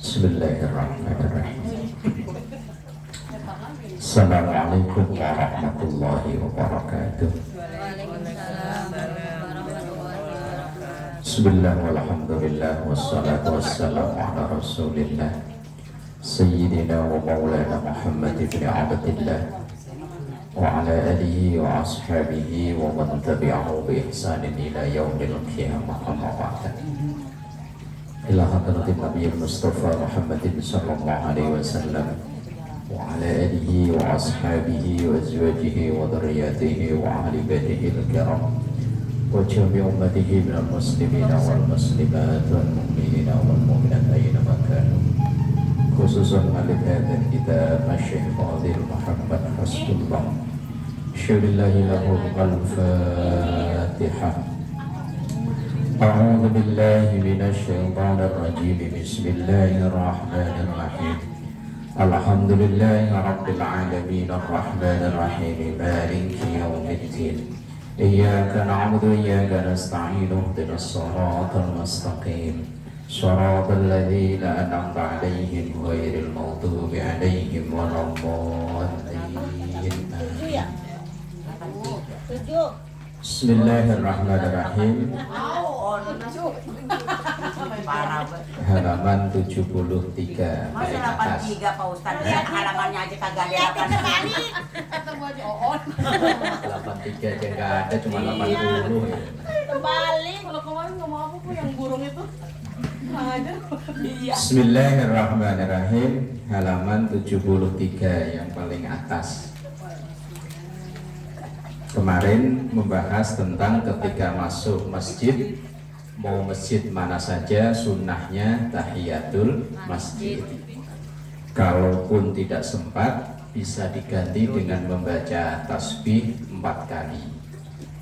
Bismillahirrahmanirrahim. Assalamualaikum warahmatullahi wabarakatuh. Bismillah walhamdulillah wassalatu wassalamu ala rasulillah Sayyidina wa maulana Muhammad ibn Abdillah wa ala alihi wa ashabihi wa man tabi'ahu bi ihsanin ila yaumil qiyamah amma ba'd. Ila hadratin Nabi Mustafa Muhammadin sallallahu alaihi wasallam wa ala alihi wa ashabihi wa azwajihi wa dhurriyyatihi wa ahli baitihi al-kiram wa jami' ummatihi minal muslimina wal muslimat wal mu'minina wal mu'minat aina makanu, khususan alif hadzal kitab Syekh Fadil Muhammad Rasulullah syurillahi lahu al-Fatihah. أعوذ بالله من الشيطان الرجيم بسم الله الرحمن الرحيم الحمد لله رب العالمين الرحمن الرحيم مالك يوم الدين إياك نعبد وإياك نستعين اهدنا الصراط المستقيم صراط الذين أنعمت عليهم غير المغضوب عليهم ولا الضالين. Bismillahirrahmanirrahim. Halaman 73. Masa 83 Pak Ustadz? Lihat halamannya aja kagak ada 83 aja nggak ada, cuma 80 ya. Terbalik. Kalau kemarin ngomong apa kok yang burung itu? Ada. Bismillahirrahmanirrahim. Halaman 73 yang paling atas. Kemarin membahas tentang ketika masuk masjid, mau masjid mana saja sunnahnya tahiyatul masjid. Kalaupun tidak sempat, bisa diganti dengan membaca tasbih 4 kali.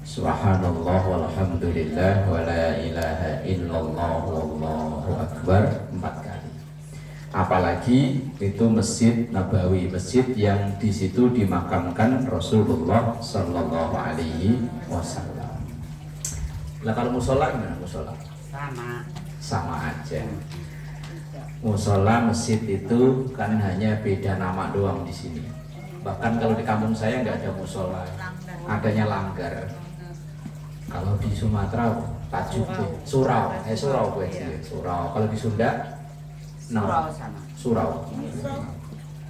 Subhanallah walhamdulillah wa la ilaha illallah wallahu akbar 4 kali. Apalagi itu Masjid Nabawi, masjid yang di situ dimakamkan Rasulullah Sallallahu Alaihi Wasallam. Nah kalau musola gimana musola? Sama aja. Musola masjid itu kan hanya beda nama doang di sini. Bahkan kalau di kampung saya nggak ada musola, adanya langgar. Kalau di Sumatera tajuk surau, surau gue sih, surau. Kalau di Sunda surau.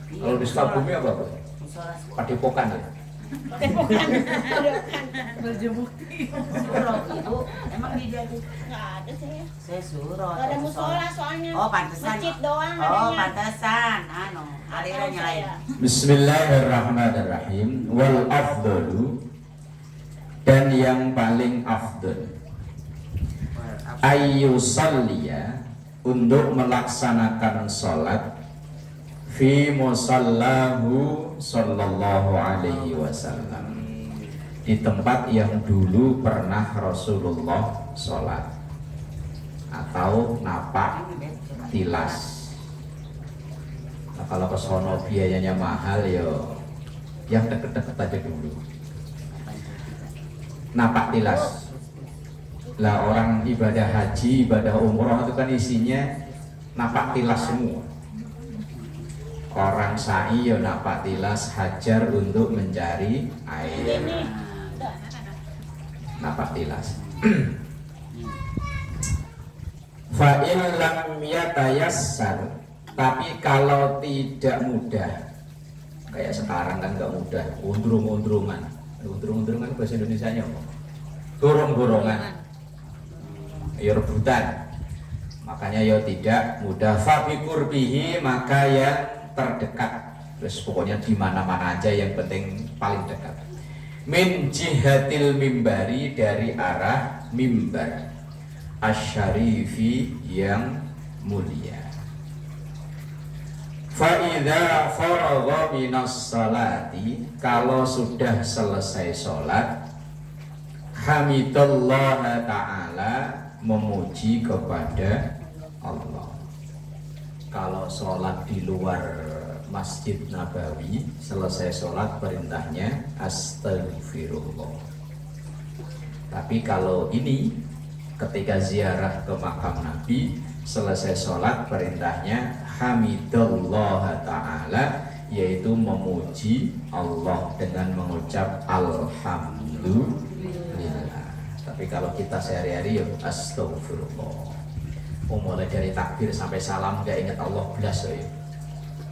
Kalau di Sukabumi apa bu? Padepokan ya. Berjemuk. Surau ibu, emang di dia tuh? Nggak ada sih. Saya surau. Nggak ada musola soalnya. Oh pantesan. Masjid doang Oh adanya. pantesan. Alirannya lain. Bismillahirrahmanirrahim. Wal afdalu, dan yang paling afdal, ayyusalliya, untuk melaksanakan sholat fi musallahu sallallahu alaihi wasallam, di tempat yang dulu pernah Rasulullah sholat atau napak tilas. Nah, kalau ke sono biayanya mahal ya yang deket-deket aja dulu. Napak tilas. Lah orang ibadah haji, ibadah umroh itu kan isinya napak tilas semua. Orang sa'i ya napak tilas, hajar untuk mencari air. Napak tilas. Fa in lam yatayassar, tapi kalau tidak mudah, kayak sekarang kan nggak mudah, undrung-undrungan. Undrung-undrungan bahasa Indonesianya apa? Gorong-gorongan. Ya rebutan, makanya ya tidak mudah. Fabi kurbihi, maka yang terdekat. Terus pokoknya di mana-mana aja, yang penting paling dekat. Min jihatil mimbari, dari arah mimbar asyarifi, yang mulia. Fa idza faragha minas salati, kalau sudah selesai sholat, hamidallaha ta'ala, memuji kepada Allah. Kalau sholat di luar Masjid Nabawi, selesai sholat perintahnya astagfirullah. Tapi kalau ini ketika ziarah ke makam Nabi, selesai sholat perintahnya hamidallah ta'ala, yaitu memuji Allah dengan mengucap alhamdulillah. Tapi kalau kita sehari-hari ya astagfirullah. Mulai dari takbir sampai salam gak ingat Allah belas ya.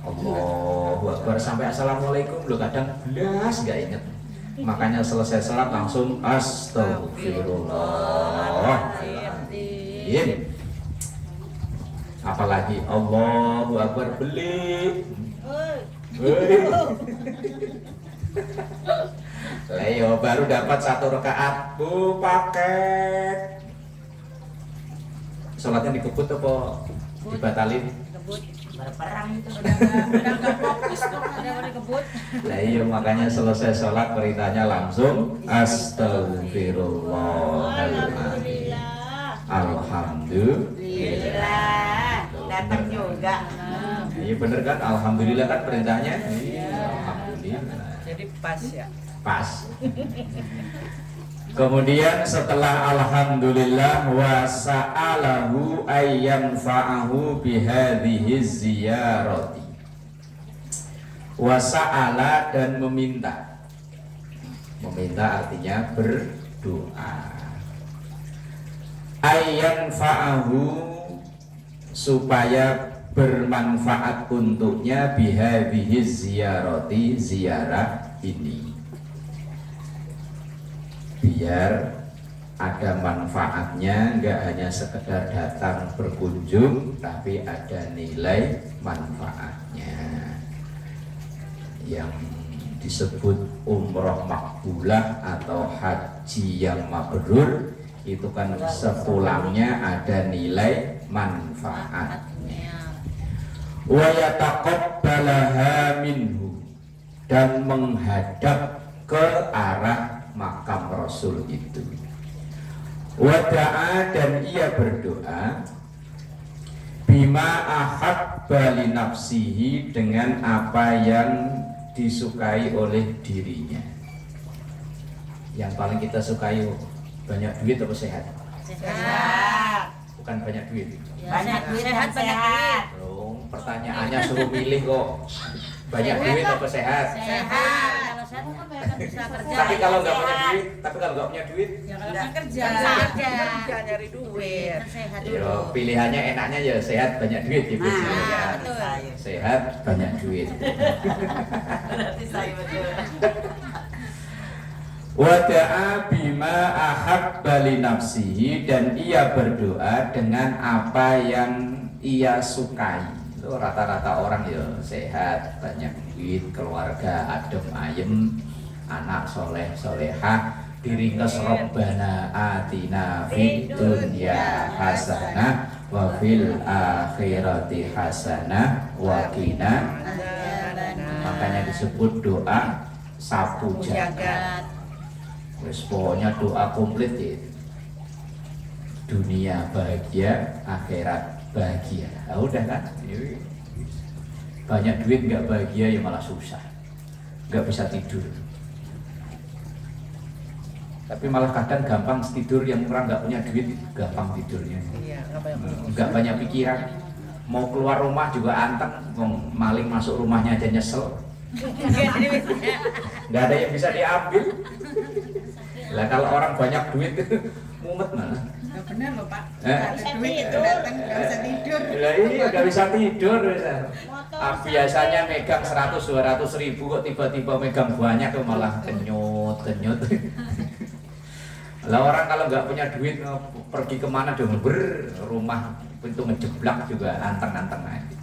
Allahu Akbar sampai assalamualaikum lo kadang belas gak ingat. Makanya selesai sholat langsung astagfirullahaladzim. Apalagi Allahu Akbar beli. Leo baru dapat 1 rakaat bu paket. Sholatnya dikebut apa dibatalin? Berperang itu udah nggak fokus kok, udah dikebut. Lah iya makanya selesai sholat perintahnya langsung astagfirullahaladzim. Alhamdulillah. Datang juga. Iya bener kan, alhamdulillah kan perintahnya. Iya, alhamdulillah. Jadi pas ya. Pas. Kemudian setelah alhamdulillah wa sa'alahu ayyam fa'ahu bihadhihi ziyarati. Wa sa'ala dan meminta. Meminta artinya berdoa. Ayyam fa'ahu supaya bermanfaat untuknya bihadhihi ziyarati, ziarah ini. Biar ada manfaatnya, nggak hanya sekedar datang berkunjung, tapi ada nilai manfaatnya. Yang disebut umroh makbulah atau haji yang mabrur itu kan sepulangnya ada nilai manfaatnya. Wa yataqabbalaha minhu, dan menghadap ke arah makam Rasul itu. Wada'a, dan ia berdoa bima ahabba li nafsihi, dengan apa yang disukai oleh dirinya. Yang paling kita sukai banyak duit atau sehat? Sehat. Bukan banyak duit. Banyak duit dan sehat. Loh, pertanyaannya suruh milih kok. Banyak duit atau sehat? Sehat. Kalau saya kan bisa kerja. Tapi kalau nggak punya duit, Ya kalau saya kerja. Kerja nyari duit. Sehat yo dulu. pilihannya enaknya ya sehat banyak duit gitu. Nah, betul. Sehat banyak duit. Berarti saya betul. Wada'a bima ahabba li nafsihi, dan ia berdoa dengan apa yang ia sukai. Itu rata-rata orang ya sehat, banyak duit, keluarga adem ayem, anak soleh solehah, diringkes Rabbana atina fid dunya hasanah wa fil akhirati hasanah wa qina. Makanya disebut doa sapu jagat. Wes pokoknya doa komplit ya. Dunia bahagia, akhirat bahagia. Nah, udah kan? Banyak duit nggak bahagia ya malah susah, nggak bisa tidur. Tapi malah kadang gampang tidur, yang orang nggak punya duit gampang tidurnya. Iya, Nggak banyak pikiran. Mau keluar rumah juga anteng, maling masuk rumahnya aja nyesel. Nggak ada yang bisa diambil. Lah kalau orang banyak duit mumet mana? Nggak benar loh Pak. Eh? Ada duit datang nggak bisa tidur. Lah ini nggak bisa tidur. Biasanya megang 100-200 ribu kok tiba-tiba megang banyak tuh malah kenyut. Lah orang kalau nggak punya duit pergi kemana dong, rumah pintu ngejeblak juga anteng-anteng aja.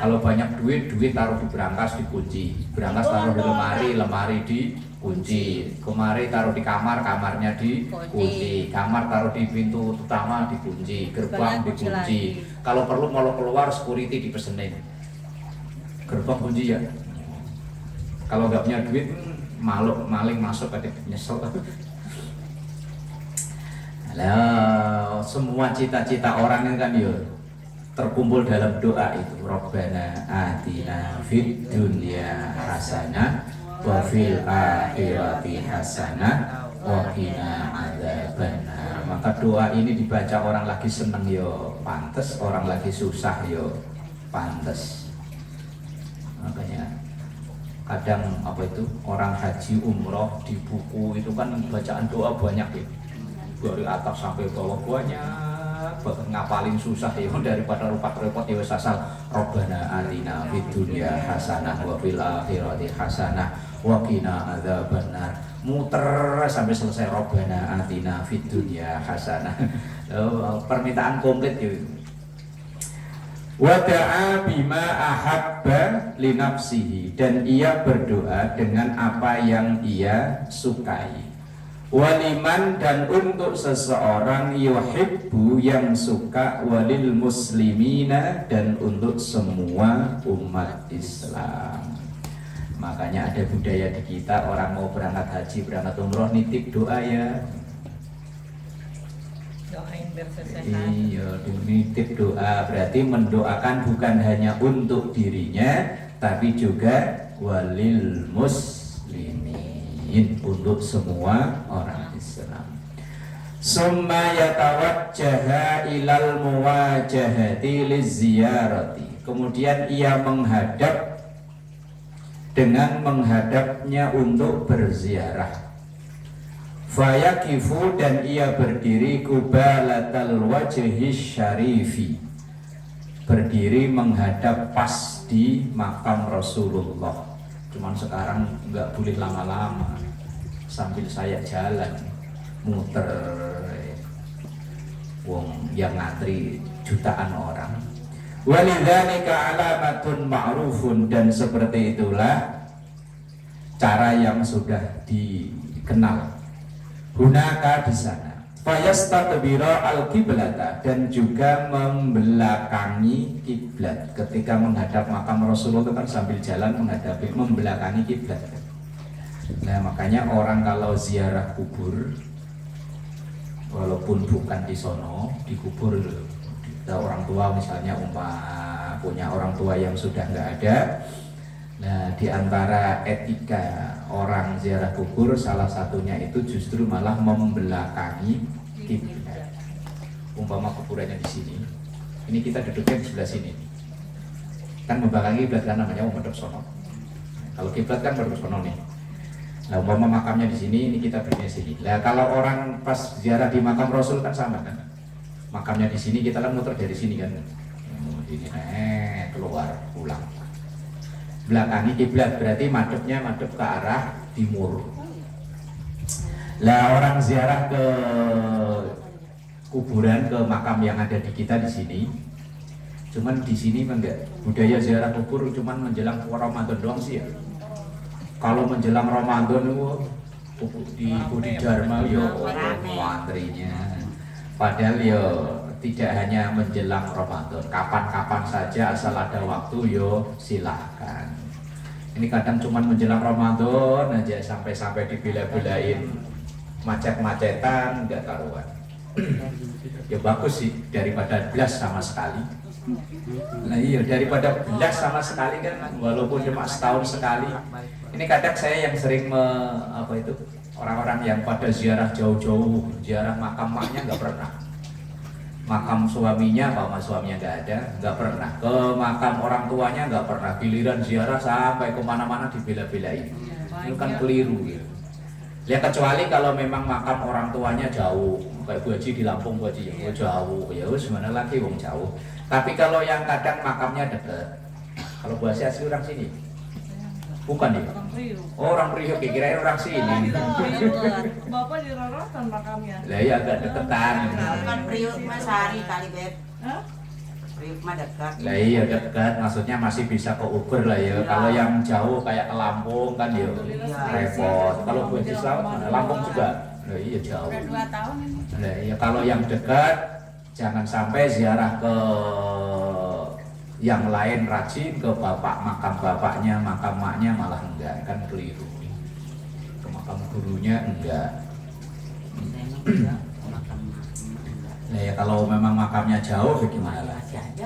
Kalau banyak duit taruh di brankas dikunci, brankas taruh di lemari dikunci, kemari taruh di kamar, kamarnya dikunci, kamar taruh di pintu utama dikunci, gerbang dikunci. Kalau perlu mau keluar security dipesenin, gerbang kunci ya. Kalau nggak punya duit maling masuk ada nyesel. Lah semua cita-cita orang kan ya terkumpul dalam doa itu. Rabbana atina fid dunya hasanah wa fil akhirati hasanah wa qina adzabannar. Maka doa ini dibaca orang lagi seneng yo pantes, orang lagi susah yo pantes. Makanya kadang apa itu orang haji umroh di buku itu kan bacaan doa banyak ya, dari atas sampai bawah banyak, ngapalin susah ya daripada repot-repot ya asal Rabbana atina fid dunya hasanah wa fil akhirati hasanah wa qina adzabannar, muter sampai selesai Rabbana atina fid dunya hasanah. Permintaan komplit gitu. Wada'a bima ahabba li nafsihi, dan ia berdoa dengan apa yang ia sukai. Waliman, dan untuk seseorang yuhibbu yang suka, walil muslimina, dan untuk semua umat Islam. Makanya ada budaya di kita, orang mau berangkat haji, berangkat umroh nitip doa ya. Doain bersesehat. Iya, nitip doa berarti mendoakan bukan hanya untuk dirinya, tapi juga walil muslimin, untuk semua orang Islam. Summa yatawajjaha ilal muwajahati liziyarati. Kemudian ia menghadap dengan menghadapnya untuk berziarah. Fayakifu, dan ia berdiri kubalatal wajhi syarifi, berdiri menghadap pas di makam Rasulullah. Cuman sekarang nggak boleh lama-lama, sambil saya jalan muter, wong yang ngantri jutaan orang. Walidzalika alamatun ma'rufun, dan seperti itulah cara yang sudah dikenal. Hunaka di sana. Fayastabira al-qiblata, dan juga membelakangi kiblat. Ketika menghadap makam Rasulullah itu kan sambil jalan menghadapi, membelakangi kiblat. Nah, makanya orang kalau ziarah kubur, walaupun bukan di sono, di kubur orang tua misalnya punya orang tua yang sudah nggak ada. Nah, di antara etika orang ziarah kubur salah satunya itu justru malah membelakangi kiblat. Umpama kuburannya di sini, ini kita duduknya di sebelah sini. Kan membelakangi kiblat kan namanya menghadap sono. Kalau kiblat kan menghadap sono nih. Nah, umpama makamnya di sini, ini kita berdiri sini. Nah, kalau orang pas ziarah di makam Rasul kan sama kan. Makamnya di sini, kita kan muter dari sini kan. Ini keluar pulang. Belakangi kiblat berarti madepnya madep ke arah timur. Lah orang ziarah ke kuburan, ke makam yang ada di kita di sini. Cuman di sini enggak budaya ziarah kubur, cuman menjelang Ramadan doang sih ya. Kalau menjelang Ramadan itu di Budi Dharma yo antrinya. Padahal yo tidak hanya menjelang Ramadan, kapan-kapan saja asal ada waktu yo silahkan. Ini kadang cuman menjelang Ramadan aja sampai dibela-belain macet-macetan nggak karuan. Ya bagus sih daripada blas sama sekali. Nah iya, daripada blas sama sekali kan, walaupun cuma setahun sekali. Ini kadang saya yang sering orang-orang yang pada ziarah jauh-jauh, ziarah makam maknya nggak pernah. Makam suaminya, suaminya nggak pernah. Ke makam orang tuanya nggak pernah. Giliran ziarah sampai kemana-mana dibela-belain. Itu kan keliru gitu. Ya kecuali kalau memang makam orang tuanya jauh, kayak Bu Haji di Lampung, Bu Haji ya jauh, ya wis mana lagi wong jauh. Tapi kalau yang kadang makamnya dekat, kalau Bu Haji asli orang sini, bukan ya? Orang Priok, kira orang sini. Bapak di Rorotan makamnya. Lah ya agak deketan. Kan Priuk mah sehari kali Beb. Hah? Priuk mah dekat. Lah iya dekat, maksudnya masih bisa ke Uber lah ya. Kalau yang jauh kayak ke Lampung kan ya repot. Kalau Bu Haji Lampung juga, lah iya jauh. Udah 2 tahun ini. Lah iya, kalau yang dekat jangan sampai ziarah ke yang lain rajin, ke makam bapaknya, makam maknya malah enggak, kan keliru. Ke makam gurunya enggak. Nah ya kalau memang makamnya jauh ya gimana lah? Masih aja.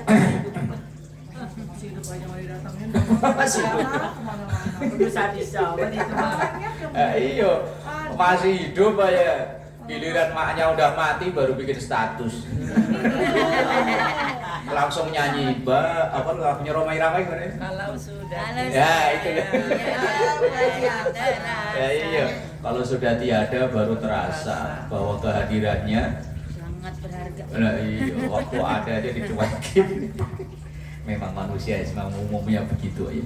Masih hidup aja mau didatangin. Masih hidup. Kemana-mana. Udah sadis jawab itu mah. Iya, masih hidup aja. Giliran maknya udah mati baru bikin status. Langsung nyanyi apa lagunya Romai Ramai gimana? Kalau sudah Ya itu ya iya. Kalau sudah tiada baru terasa bahwa kehadirannya sangat berharga. nah, iya, waktu ada aja dicuekin. Memang manusia memang umumnya begitu ya.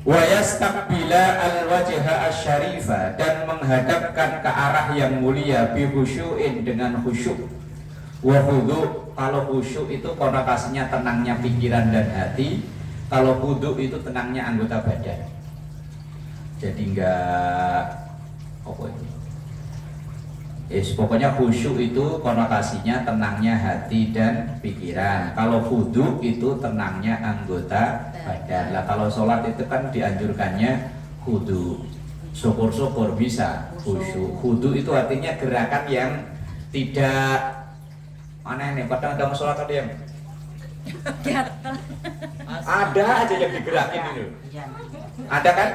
Wa yastaqbila al-wajha asy-syarifa dan menghadapkan ke arah yang mulia bi khusyu'in dengan khusyuk. Wa khudu, kalau khusyuk itu konotasinya tenangnya pikiran dan hati, kalau khudu itu tenangnya anggota badan. Jadi enggak apa itu? Pokoknya khusyuk itu konotasinya tenangnya hati dan pikiran. Kalau khudu itu tenangnya anggota badan. Lah kalau sholat itu kan dianjurkannya khudu. Syukur-syukur bisa khusyuk. Khudu itu artinya gerakan yang tidak aneh nih. Kadang ada sholat ada yang ada aja yang digerakin itu. Ada kan?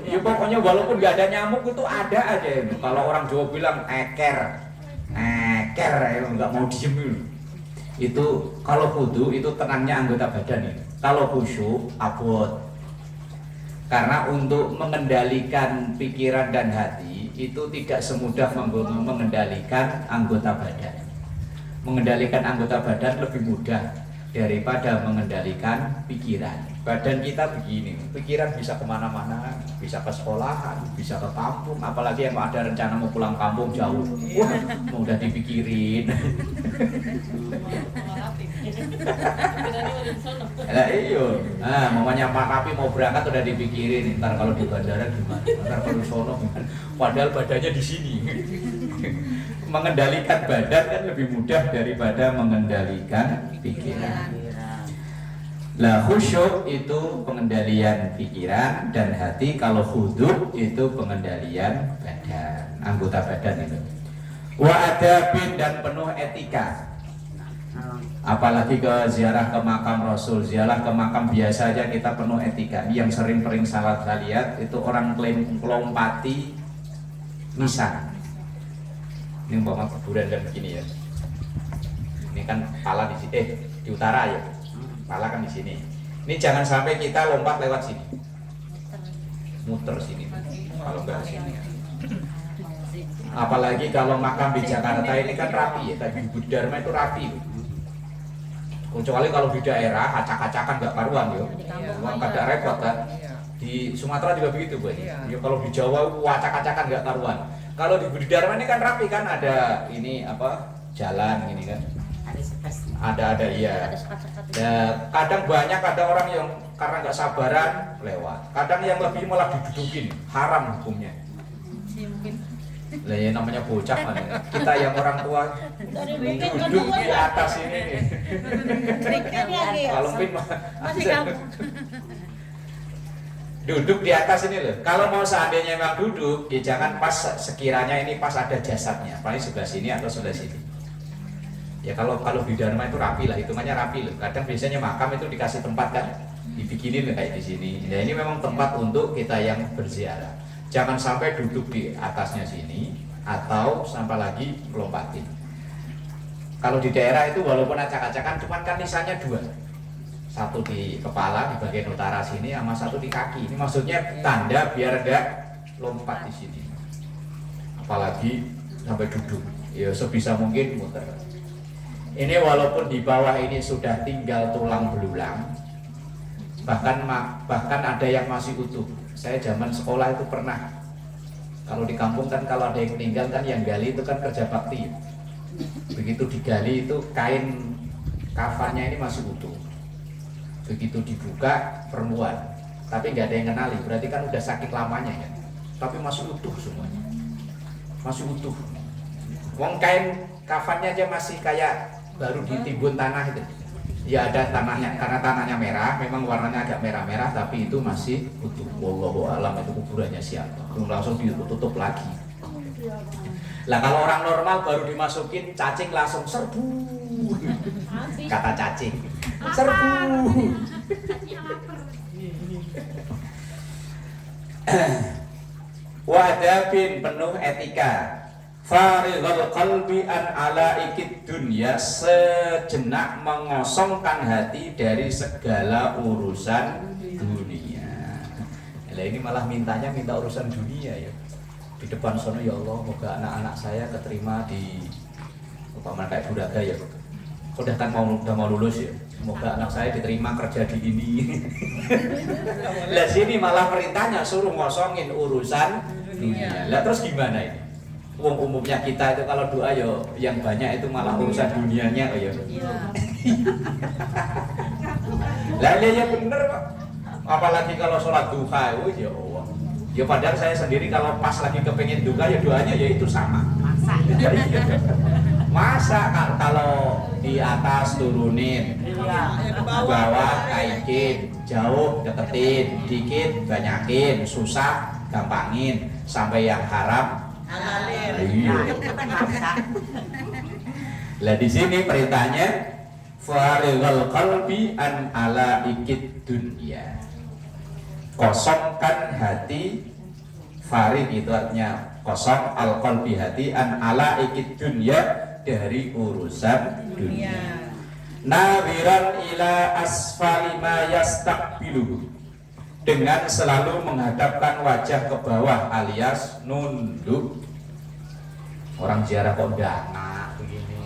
Ya pokoknya walaupun nggak ada nyamuk itu ada aja itu. Kalau orang Jawa bilang eker ya nggak mau diem itu. Itu kalau khudu itu tenangnya anggota badan itu. Kalau khusyuk abot. Karena untuk mengendalikan pikiran dan hati itu tidak semudah mengendalikan anggota badan. Mengendalikan anggota badan lebih mudah daripada mengendalikan pikiran. Badan kita begini, pikiran bisa kemana-mana, bisa ke sekolahan, bisa ke kampung, apalagi yang ada rencana mau pulang kampung jauh, wah, mau udah dipikirin. Lah iyo, mamanya Pak Rapi mau berangkat udah dipikirin, ntar kalau di bandara gimana, ntar kalau sono gimana, padahal badannya di sini. Mengendalikan badan kan lebih mudah daripada mengendalikan pikiran. Lah khusyuk itu pengendalian pikiran dan hati, kalau khudu itu pengendalian badan, anggota badan itu. Wa adabin dan penuh etika. Apalagi ke ziarah ke makam Rasul, ziarah ke makam biasa aja kita penuh etika. Yang sering salah saya lihat itu orang melompati nisan. Ini umpama kuburan dan begini ya. Ini kan pala di sini, di utara ya. Pala kan di sini. Ini jangan sampai kita lompat lewat sini. Muter sini. Kalau enggak sini. Apalagi kalau makam di Jakarta ini kan rapi ya. Tadi Budi Dharma itu rapi. Kecuali kalau di daerah acak-acakan enggak karuan ya. Wah, kada repot kan. Di Sumatera juga begitu, Bu. Ya kalau di Jawa acak-acakan enggak karuan. Kalau di Budi Dharma ini kan rapi kan, ada ini apa? Jalan gini kan. Ada iya. Ya, kadang banyak ada orang yang karena nggak sabaran lewat. Kadang yang lebih malah didudukin, haram hukumnya. Lah ya namanya bocah kan. Kita yang orang tua duduk di atas ini nih. Kalau pin masih kamu. Duduk di atas ini loh. Kalau mau seandainya memang duduk, ya jangan pas sekiranya ini pas ada jasadnya, paling sebelah sini atau sebelah sini. Ya kalau di Dharma itu rapi lah, hitungannya rapi loh. Kadang biasanya makam itu dikasih tempat kan, dibikinin kayak di sini. Nah ini memang tempat untuk kita yang berziarah. Jangan sampai duduk di atasnya sini atau sampai lagi melompatin. Kalau di daerah itu walaupun acak-acakan, cuman kan nisannya dua. Satu di kepala di bagian utara sini, sama satu di kaki. Ini maksudnya tanda biar enggak lompat di sini. Apalagi sampai duduk. Ya sebisa mungkin muter. Ini walaupun di bawah ini sudah tinggal tulang belulang, bahkan ada yang masih utuh. Saya zaman sekolah itu pernah, kalau di kampung kan kalau ada yang meninggal kan yang gali itu kan kerja bakti. Begitu digali itu kain kafannya ini masih utuh. Begitu dibuka perempuan, tapi nggak ada yang kenali, berarti kan udah sakit lamanya ya. Tapi masih utuh semuanya, masih utuh. Wong kain kafannya aja masih kayak baru ditimbun tanah itu. Ya ada tanahnya, karena tanahnya merah, memang warnanya agak merah-merah, tapi itu masih utuh. Wallahu alam itu kuburannya siapa. Belum langsung ditutup lagi. Lah kalau orang normal baru dimasukin cacing langsung serbu. Kata cacing, serbu. wa adabin penuh etika, farighul qalbi an alaikid dunya sejenak mengosongkan hati dari segala urusan dunia. Nah, ini malah minta urusan dunia ya. Di depan sono ya Allah, moga anak-anak saya keterima di umpama kayak Buraga ya. Udah mau lulus ya. Semoga anak saya diterima kerja di ini. Lah sini malah perintahnya suruh ngosongin urusan dunia. Lah terus gimana ini? Umumnya kita itu kalau doa yo yang banyak itu malah urusan dunianya ya. Lah ya bener kok. Apalagi kalau sholat duha ya Allah. Ya padahal saya sendiri kalau pas lagi kepengen duha ya doanya ya itu sama. Masa kalau di atas turunin, bawah kaitin, jauh deketin, dikit banyakin, susah gampangin, sampai yang haram halalin. Iya. Lah di sini perintahnya farighul qalbi an ala ikid dunya. Kosongkan hati, farid itu artinya kosong, al qalbi hati, an ala ikid dunya dari urusan dunia. Nawiran ila asfali ma yastaqbiluhu, dengan selalu menghadapkan wajah ke bawah alias nunduk. Orang ziarah kok dana begini.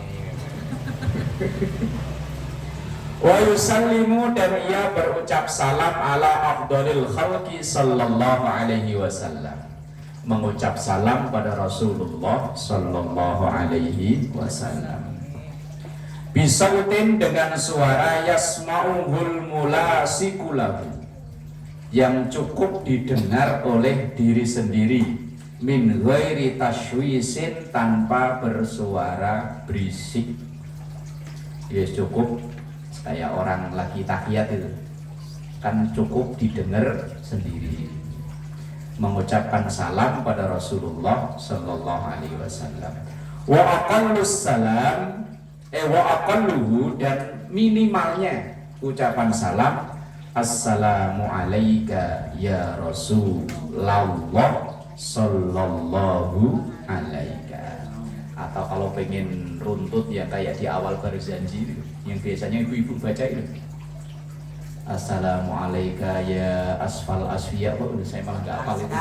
Wa yusallimu, dan ia berucap salam ala afdhalil khalqi sallallahu alaihi wasallam, mengucap salam pada Rasulullah sallallahu alaihi wasallam. Bisautin, dengan suara yasma'uhul mulasikulahu, yang cukup didengar oleh diri sendiri, min ghairi tashwisin, tanpa bersuara berisik. Ya cukup kayak orang lagi tahiyat itu kan cukup didengar sendiri. Mengucapkan salam pada Rasulullah sallallahu alaihi wasallam. Wa aqallus salam wa aqalluhu, dan minimalnya ucapan salam assalamu alayka ya Rasulullah sallallahu alaika. Atau kalau pengen runtut ya kayak di awal berjanji yang biasanya ibu-ibu baca itu, assalamualaikum ya asfal asfiya. Oh, saya malah nggak hafal itu.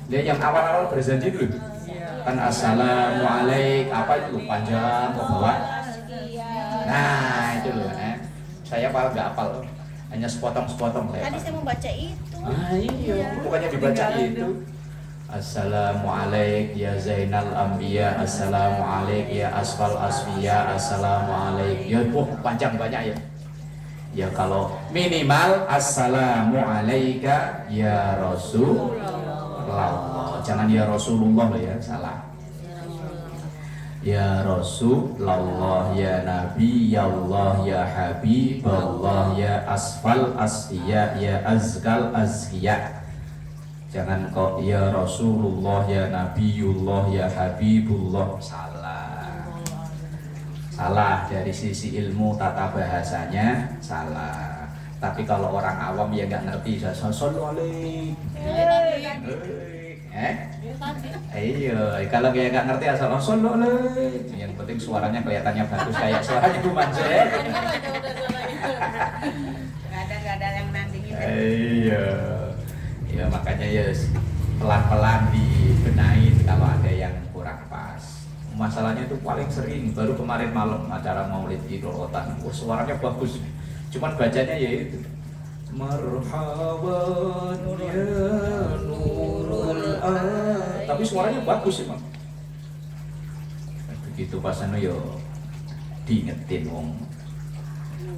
Dia yang awal-awal berjanji dulu kan assalamualaikum apa itu panjang ke bawah. Nah itu loh, saya malah nggak hafal, hanya sepotong-sepotong saya. Tadi saya mau baca itu. Iya, bukannya dibaca itu. Assalamualaikum ya Zainal Anbiya, assalamualaikum ya asfal asfiya, assalamualaikum. Ya panjang banyak ya. Ya kalau minimal assalamu alayka ya Rasulullah. Jangan ya Rasulullah loh ya, salah. Ya Rasulullah, ya Nabi, ya Allah, ya Habib Allah, ya asfal asfiya, ya azkal azkiya. Jangan kok ya Rasulullah, ya Nabiullah, ya Habibullah. Salah dari sisi ilmu tata bahasanya salah. Tapi kalau orang awam ya nggak ngerti, sallallahu alaihi. Iya, kalau kayak nggak ngerti asal sallallahu alaihi. Yang penting suaranya kelihatannya bagus kayak suaranya Bu Manje. Nggak ada yang nandingin. Iya. Ya makanya ya pelan-pelan dibenahin kalau ada yang kurang pas. Masalahnya itu paling sering baru kemarin malam acara Maulid di Rorotan. Suaranya bagus, cuman bacanya ya itu marhaban ya nurul tapi suaranya bagus emang. Begitu pas anu yo diingetin wong,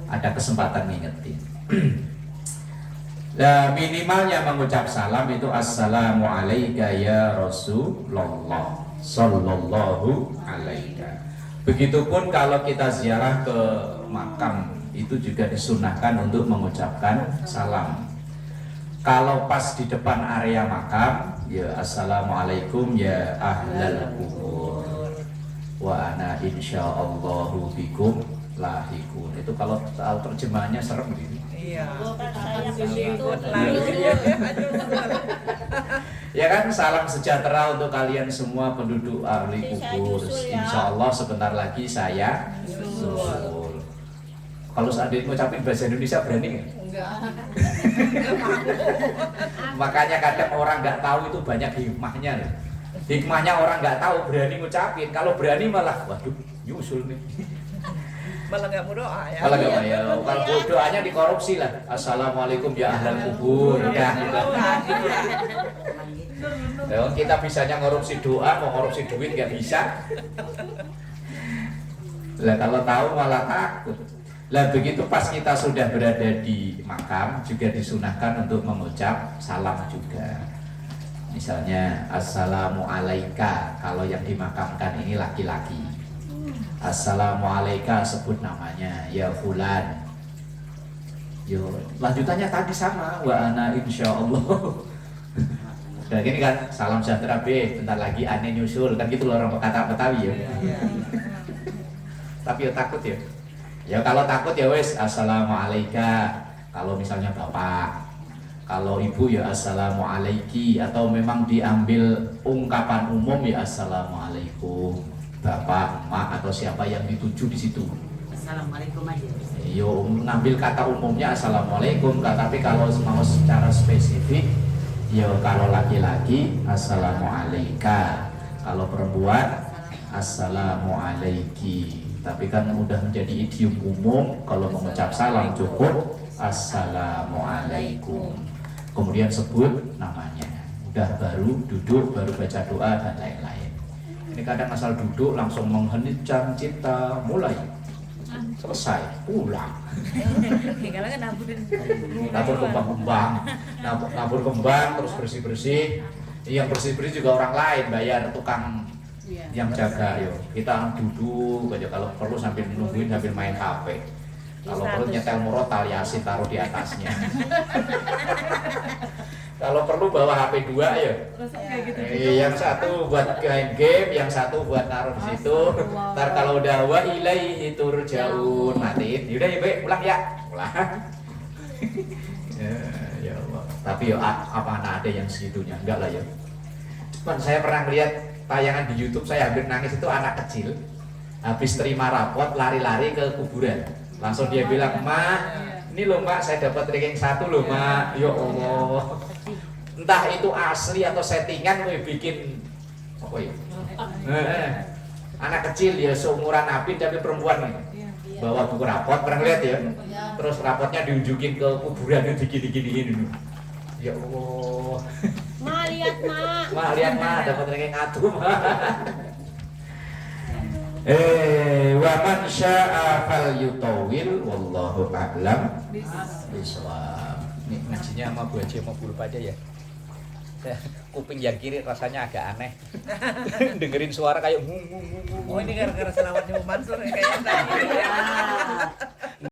ada kesempatan ngingetin. Nah, minimalnya mengucap salam itu assalamu alayka ya Rasulullah sallallahu alaika. Begitupun kalau kita ziarah ke makam itu juga disunahkan untuk mengucapkan salam. Kalau pas di depan area makam ya assalamualaikum ya ahlal kubur wa ana insyaallahu bikum lahikun. Itu kalau terjemahannya serem gitu. Iya. Ya kan, salam sejahtera untuk kalian semua penduduk ahli kubur. Insya Allah sebentar lagi saya susul. Kalau seandainya ngucapin bahasa Indonesia berani nggak? Enggak. Makanya kadang orang nggak tahu itu banyak hikmahnya loh. Hikmahnya orang nggak tahu berani ngucapin. Kalau berani malah, waduh, nyusul nih. Malah nggak mau doa ya. Kalau nggak ya, kalau doanya dikorupsi lah. Assalamualaikum ya ahlal kubur. Ya, gitu. Ya, kita bisanya ngorupsi doa, mau ngorupsi duit nggak bisa. Lah kalau tahu malah takut. Lah begitu pas kita sudah berada di makam juga disunahkan untuk mengucap salam juga. Misalnya assalamualaika kalau yang dimakamkan ini laki-laki. Assalamualaika sebut namanya ya fulan. Yo, lanjutannya tadi sama wa ana insyaallah. Nah gini kan, salam sejahtera B, bentar lagi aneh nyusul, kan gitu loh orang kata Betawi ya. Tapi ya takut ya. Ya kalau takut ya wes, assalamualaikum. Kalau misalnya bapak, kalau ibu ya assalamualaiki, atau memang diambil ungkapan umum ya assalamualaikum. Bapak, emak atau siapa yang dituju di situ. Assalamualaikum aja. Yo ngambil kata umumnya assalamualaikum, tapi kalau mau secara spesifik, yo kalau laki-laki assalamualaikum, kalau perempuan assalamualaiki. Tapi kan udah menjadi idiom umum, kalau mengucap salam cukup assalamualaikum. Kemudian sebut namanya. Udah baru duduk, baru baca doa dan lain-lain. Ini kadang asal duduk langsung mengheningkan cipta, mulai selesai pulang. Tinggal kan Nabur kembang terus bersih-bersih. Yang bersih-bersih juga orang lain, bayar tukang yang jaga. Yo kita duduk aja, kalau perlu sambil nungguin sambil main HP. Kalau perlu nyetel murot tali asin taruh di atasnya. Kalau perlu bawa HP 2 ya. Yang satu buat main game, yang satu buat taruh di situ. Ntar kalau udah wa ilaihi turja'un, matiin. Yaudah ya, Be, pulang ya. Pulang. Ya Allah. Tapi ya apa ada yang segitunya? Enggak lah ya. Cuman saya pernah lihat tayangan di YouTube, saya hampir nangis, itu anak kecil habis terima rapot lari-lari ke kuburan. Langsung dia bilang, "Ma, ini loh Mak, saya dapat ranking 1 loh Mak." Ya Allah. Entah itu asli atau settingan gue bikin apa ya? Anak kecil ya seumuran Nabi tapi perempuan nih. Bawa buku rapot, pernah lihat ya? Terus rapotnya diunjukin ke kuburan itu digini-giniin dulu. Ya Allah. Ma, lihat Ma. Lihat Ma, dapat ranking 1 Ma. Wa man syaa'a falyutawil wallahu a'lam bishawab. Nih ngajinya sama Bu Haji sama Bu Lupa aja ya. Kuping yang kiri rasanya agak aneh. Dengerin suara kayak Oh ini gara-gara selawatnya Bu Mansur ya kayaknya.